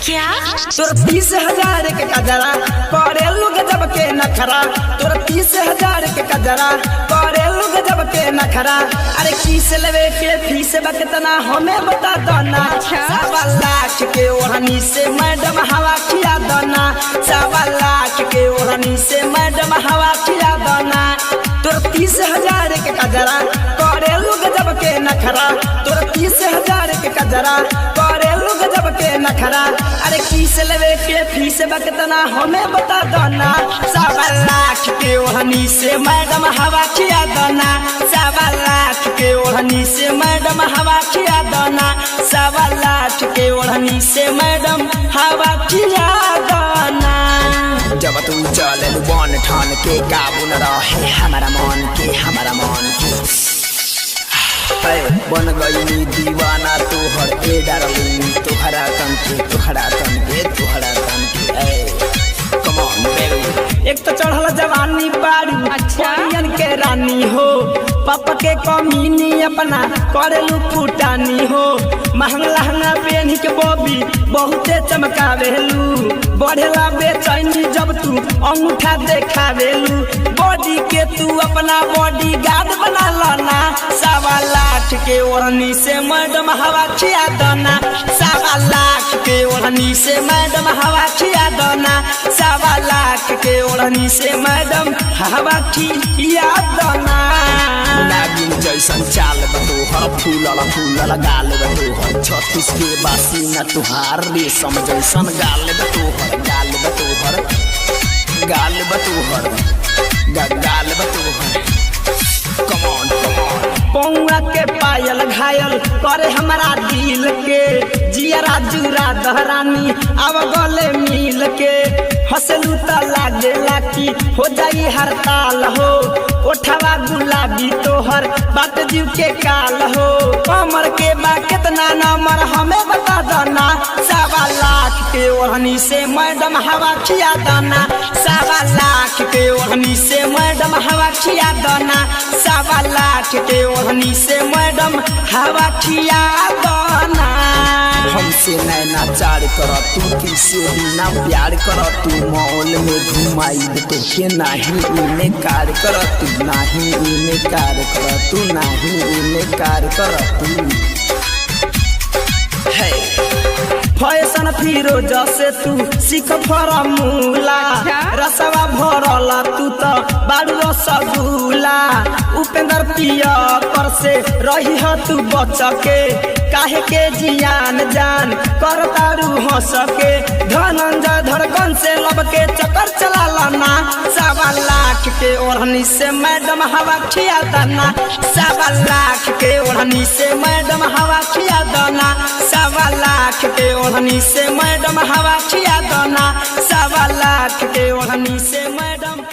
क्या तोर 30,000 के कजरा करे लोग जब के नखरा। तोर 30,000 के कजरा करे लोग जब के नखरा। अरे किस लेवे के फीस बकतना हमें बता दो ना। 1.25 लाख के ओढ़नी से मैडम हवा खिया दो ना। 1.25 लाख के ओढ़नी से मैडम हवा खिया दो ना। तोर 30,000 के कजरा करे लोग जब के नखरा। तोर 30,000 के कजरा करे लोग जब के नखरा। अरे किस लेवे के फीस बकतना हमें बता दो ना। 1.25 लाख के ओढ़नी से मैडम हवा खिया दो ना। 1.25 लाख के ओढ़नी से मैडम हवा खिया दो ना। 1.25 लाख के ओढ़नी से मैडम हवा खिया दो ना। जब तू चले बन ठान के काबू न रहे हमारा मन के बन गई दीवाना तोहर ए डार्लिंग तोहरा तन के कम ऑन बेबी। एक तो चढ़ल जवानी बारू परियन के रानी हो। पापा के कमीनी अपना करेलू फुटानी हो। महंगा लहंगा पहन के बॉबी बहुते चमकावेलू। बढ़ेला बेचैनी जब तू अंगूठा देखावेलू। बॉडी के तू अपना बॉडी गार्ड बना लाना। 1.25 लाख के ओढ़नी से मैडम हवा खिया दना। 1.25 लाख के ओढ़नी से मैडम हवा खिया दना। 1.25 लाख के ओढ़नी से मैडम हवा खिया दना। नागिन जैसन चाल बतोहर फूलल गाल बतोहर 36 के बासी न तुहार रेशम जैसन गाल बतोहर कम ऑन पौआ के पायल घायल करे हमारा दिल के। जियरा जुरा दहरानी अब गले मिल के। हंसलू त लागेला कि हो जाई हड़ताल हो। ओठवा गुलाबी तोहर बात जीव के काल हो। कमर के बा कितना नंबर हमें बता दना। 1.25 लाख के ओढ़नी से मैडम हवा खिया दना। 1.25 लाख के ओढ़नी से मैडम हवा खिया दना। 1.25 लाख के ओढ़नी से मैडम हवा खिया दना। हमसे नैना चार कर तू किसे बिना प्यार कर तू मॉल में घुमाई तो के नहीं इनकार कर तू नहीं इनकार कर तू नहीं इनकार कर तू है फैशन फिरोज से तू सीख फॉर्मूला। रसवा भरला तू तो बारू रसगुल्ला। उपेंद्र पिया पर से रही ह तू बच के। काहे के जियान जान कर तारू हंस के। धनंजय धड़कन से लब के चक्कर चला लाना। 1.25 लाख के ओढ़नी से मैडम हवा खिया दना। 1.25 लाख के ओढ़नी से मैडम हवा खिया दना। 1.25 लाख के ओढ़नी से मैडम हवा खिया दना। 1.25 लाख के ओढ़नी से मैडम